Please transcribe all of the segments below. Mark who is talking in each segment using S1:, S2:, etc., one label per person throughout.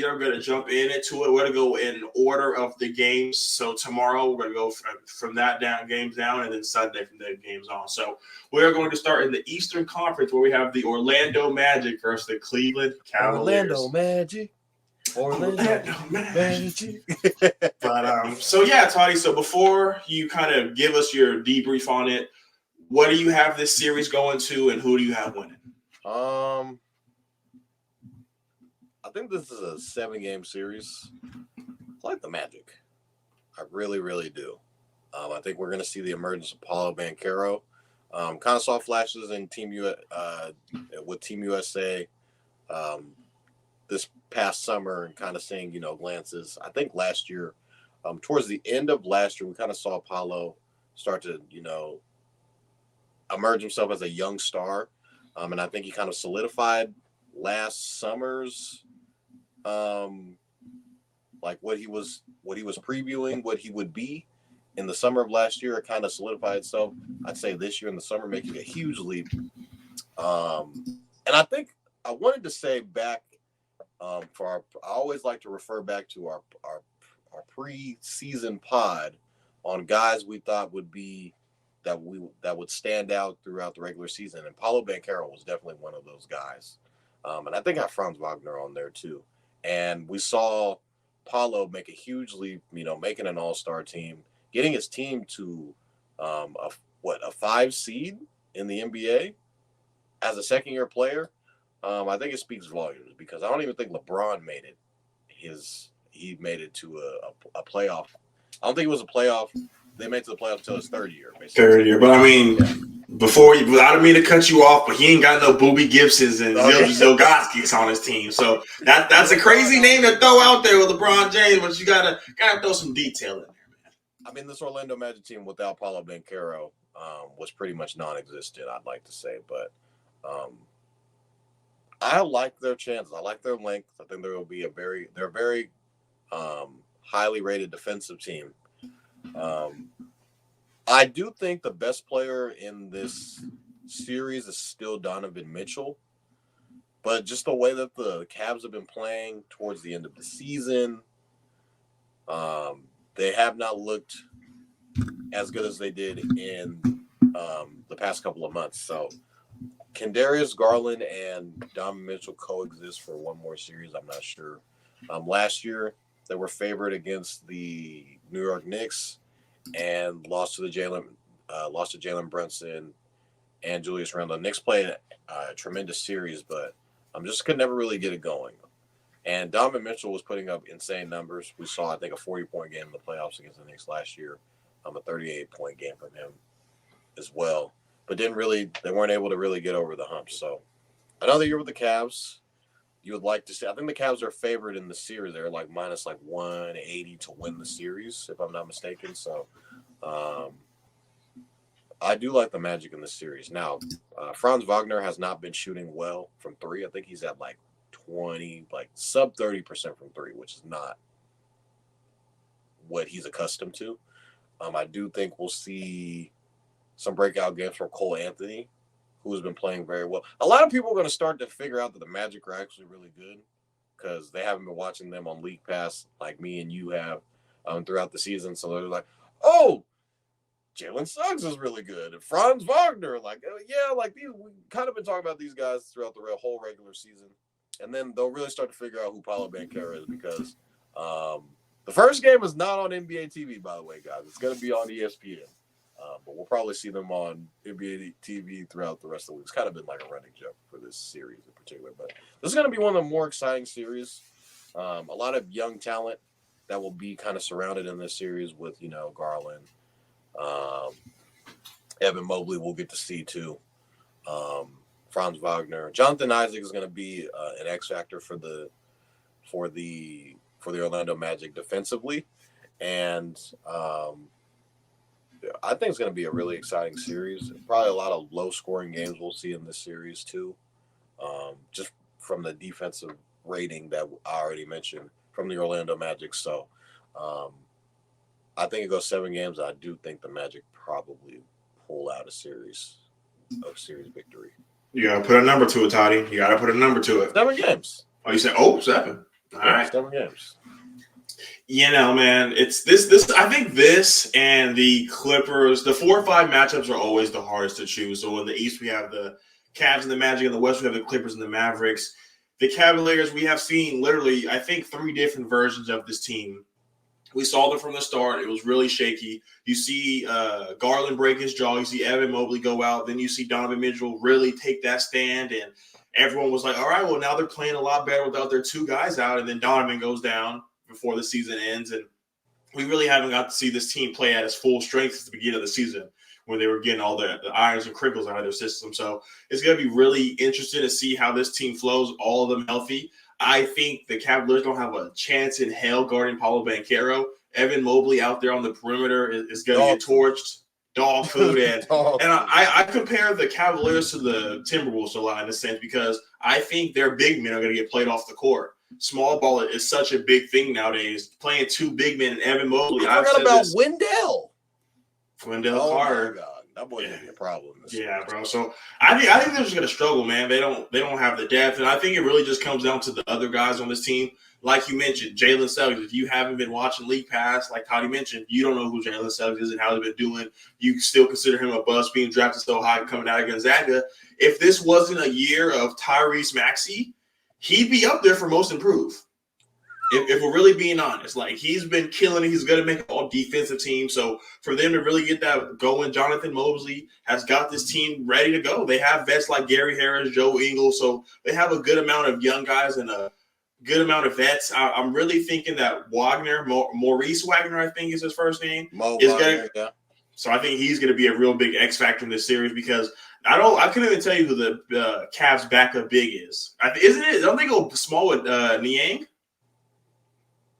S1: are going to jump into it. We're going to go in order of the games. So tomorrow we're going to go from that down games down, and then Sunday from the games on. So we are going to start in the Eastern Conference where we have the Orlando Magic versus the Cleveland Cavaliers.
S2: Orlando Magic.
S1: But so yeah, Toddy. So before you kind of give us your debrief on it, what do you have this series going to, and who do you have winning?
S2: I think this is a 7-game series. I like the Magic. I really, really do. I think we're going to see the emergence of Paulo Banchero. Kind of saw flashes in with Team USA this past summer, and kind of seeing, glances. I think last year, towards the end of last year, we kind of saw Paulo start to, emerge himself as a young star. And I think he kind of solidified last summer's like what he was previewing, what he would be in the summer of last year. It kind of solidified itself. I'd say this year in the summer, making a huge leap. And I think I wanted to say back I always like to refer back to our pre-season pod on guys we thought would be that would stand out throughout the regular season, and Paulo Banchero was definitely one of those guys. And I think I have Franz Wagner on there too. And we saw Paulo make a huge leap, making an all-star team, getting his team to a 5 seed in the NBA as a second-year player. I think it speaks volumes, because I don't even think LeBron made it. He made it to a playoff. I don't think it was a playoff. They made it to the playoffs until his third year, basically.
S1: Third year, but I mean, I don't mean to cut you off, but he ain't got no Booby Gibsons and Zilgotskis on his team, so that's a crazy name to throw out there with LeBron James. But you gotta throw some detail in there, man.
S2: I mean, this Orlando Magic team without Paulo Banchero was pretty much non-existent, I'd like to say, but I like their chances. I like their length. I think they're a very highly rated defensive team. I do think the best player in this series is still Donovan Mitchell, but just the way that the Cavs have been playing towards the end of the season, they have not looked as good as they did in the past couple of months. So can Darius Garland and Donovan Mitchell coexist for one more series? I'm not sure. Last year, they were favored against the New York Knicks and lost to Jalen Brunson and Julius Randle. The Knicks played a tremendous series, but just could never really get it going. And Donovan Mitchell was putting up insane numbers. We saw, I think, a 40-point game in the playoffs against the Knicks last year, a 38-point game from him as well. But they weren't able to really get over the hump. So another year with the Cavs, you would like to see. I think the Cavs are favored in the series. They're like minus 180 to win the series, if I'm not mistaken. So I do like the Magic in this series. Now, Franz Wagner has not been shooting well from 3. I think he's at sub 30% from 3, which is not what he's accustomed to. I do think we'll see some breakout games from Cole Anthony, who's been playing very well. A lot of people are going to start to figure out that the Magic are actually really good, because they haven't been watching them on League Pass like me and you have throughout the season. So they're like, oh, Jalen Suggs is really good. And Franz Wagner, these, we kind of been talking about these guys throughout the whole regular season. And then they'll really start to figure out who Paulo Banchero is, because the first game is not on NBA TV, by the way, guys. It's going to be on ESPN. But we'll probably see them on NBA TV throughout the rest of the week. It's kind of been like a running joke for this series in particular. But this is going to be one of the more exciting series. A lot of young talent that will be kind of surrounded in this series with, Garland. Evan Mobley we'll get to see too. Franz Wagner. Jonathan Isaac is going to be an X factor for the Orlando Magic defensively. And I think it's going to be a really exciting series. Probably a lot of low-scoring games we'll see in this series too, just from the defensive rating that I already mentioned from the Orlando Magic. So I think it goes 7 games. I do think the Magic probably pull out a series victory.
S1: You got to put a number to it, Toddy. You got to put a number to it.
S2: 7 games.
S1: Oh, you said 7. All right.
S2: 7 games.
S1: You know, man, it's this. I think this and the Clippers, the 4 or 5 matchups are always the hardest to choose. So in the East, we have the Cavs and the Magic. In the West, we have the Clippers and the Mavericks. The Cavaliers, we have seen literally, I think, 3 different versions of this team. We saw them from the start. It was really shaky. You see Garland break his jaw. You see Evan Mobley go out. Then you see Donovan Mitchell really take that stand. And everyone was like, all right, well, now they're playing a lot better without their 2 guys out. And then Donovan goes down before the season ends. And we really haven't got to see this team play at its full strength at the beginning of the season when they were getting all the irons and crinkles out of their system. So it's going to be really interesting to see how this team flows, all of them healthy. I think the Cavaliers don't have a chance in hell guarding Paulo Banchero. Evan Mobley out there on the perimeter is going to get torched. Dog food. And I compare the Cavaliers to the Timberwolves a lot in a sense because I think their big men are going to get played off the court. Small ball is such a big thing nowadays. Playing 2 big men and Evan Mobley.
S2: I forgot about Wendell.
S1: Wendell Carter.
S2: My God. That boy gonna be a problem.
S1: Bro. So I think they're just gonna struggle, man. They don't have the depth, and I think it really just comes down to the other guys on this team. Like you mentioned, Jalen Suggs. If you haven't been watching League Pass, like Toddy mentioned, you don't know who Jalen Suggs is and how he's been doing. You still consider him a bust, being drafted so high coming out of Gonzaga. If this wasn't a year of Tyrese Maxey, he'd be up there for most improved. If we're really being honest, like he's been killing it. He's going to make an all defensive team. So for them to really get that going, Jonathan Mosley has got this team ready to go. They have vets like Gary Harris, Joe Ingles. So they have a good amount of young guys and a good amount of vets. I'm really thinking that Wagner, Maurice Wagner, I think is his first name. So I think he's going to be a real big X factor in this series because I couldn't even tell you who the Cavs backup big is. Isn't it? Don't they go small with Niang?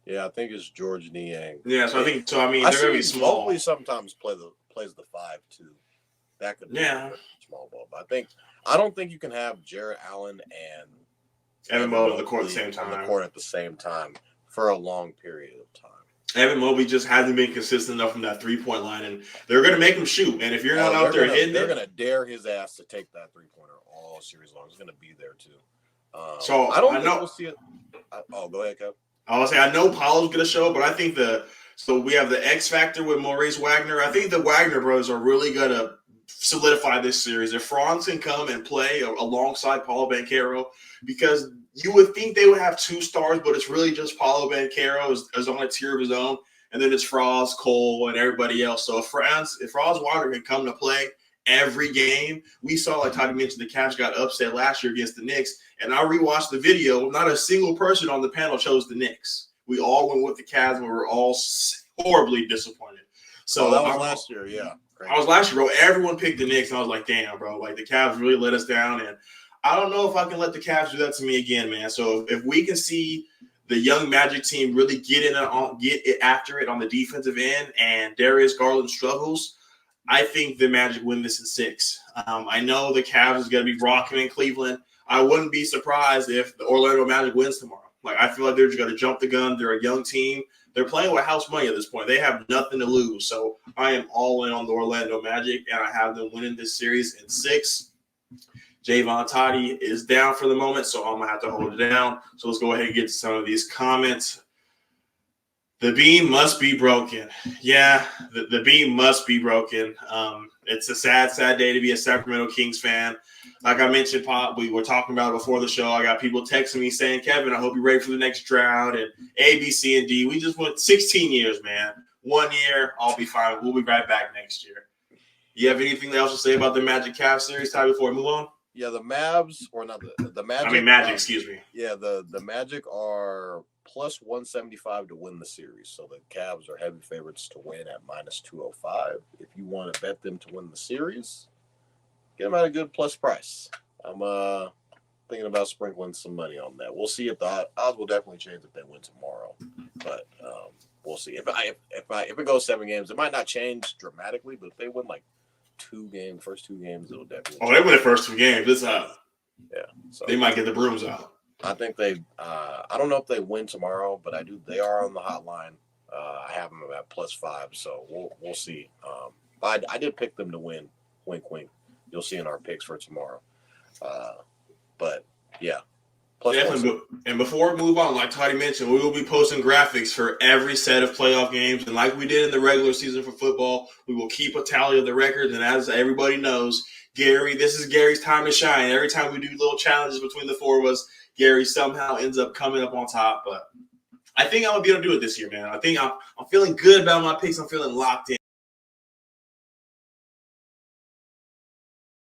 S2: Yeah, I think it's George Niang.
S1: Yeah, so I think they're going to be small.
S2: Mobley sometimes plays the 5 too. That could be small ball. But I don't think you can have Jarrett Allen and
S1: Evan Mobley on the court
S2: at the same time for a long period of time.
S1: Evan Mobley just hasn't been consistent enough from that 3-point line, and they're going to make him shoot. And if you're not out there hitting
S2: they're going to dare his ass to take that 3-pointer all series long. He's going to be there too.
S1: So
S2: I don't think we'll see it. Go ahead, Kev.
S1: I know Paulo's going to show, but I think so we have the X factor with Maurice Wagner. I think the Wagner brothers are really going to solidify this series. If Franz can come and play alongside Paulo Banchero, because you would think they would have 2 stars, but it's really just Paulo Banchero is on a tier of his own, and then it's Franz, Cole, and everybody else. So if Franz Wagner can come to play every game, we saw, like Toddy mentioned, the Cavs got upset last year against the Knicks. And I rewatched the video. Not a single person on the panel chose the Knicks. We all went with the Cavs, and we were all horribly disappointed. So
S2: that was last year, yeah.
S1: Great. I was last year, bro. Everyone picked the Knicks, and I was like, damn, bro. Like, the Cavs really let us down, and I don't know if I can let the Cavs do that to me again, man. So if we can see the young Magic team really get after it on the defensive end, and Darius Garland struggles, I think the Magic win this in 6. I know the Cavs is going to be rocking in Cleveland. I wouldn't be surprised if the Orlando Magic wins tomorrow. Like, I feel like they're just going to jump the gun. They're a young team. They're playing with house money at this point. They have nothing to lose. So I am all in on the Orlando Magic, and I have them winning this series in 6. Jaevon Toddy is down for the moment, so I'm going to have to hold it down. So let's go ahead and get to some of these comments. The beam must be broken. Yeah, the beam must be broken. It's a sad, sad day to be a Sacramento Kings fan. Like I mentioned, Pop, we were talking about it before the show. I got people texting me saying, Kevin, I hope you're ready for the next drought, and A, B, C, and D. We just went 16 years, man. 1 year, I'll be fine. We'll be right back next year. You have anything else to say about the Magic Cavs series, Ty, before we move on?
S2: Yeah, the Mavs, or not the Magic.
S1: Magic, excuse me.
S2: Yeah, the Magic are plus 175 to win the series. So the Cavs are heavy favorites to win at minus 205. If you want to bet them to win the series, get them at a good plus price. I'm thinking about sprinkling some money on that. We'll see if the odds will definitely change if they win tomorrow. But we'll see. If it goes 7 games, it might not change dramatically, but if they win like 2 games, first 2 games, it'll definitely change.
S1: They win the first 2 games. It's
S2: Yeah. So
S1: they might get the brooms out.
S2: I think I don't know if they win tomorrow, but they are on the hotline. I have them at plus 5, so we'll see. I did pick them to win. Wink, wink. You'll see in our picks for tomorrow. But yeah, Plus
S1: Definitely. And before we move on, like Toddy mentioned, we will be posting graphics for every set of playoff games. And like we did in the regular season for football, we will keep a tally of the records. And as everybody knows, Gary, this is Gary's time to shine. Every time we do little challenges between the four of us, Gary somehow ends up coming up on top. But I think I'm going to be able to do it this year, man. I think I'm feeling good about my picks. I'm feeling locked in.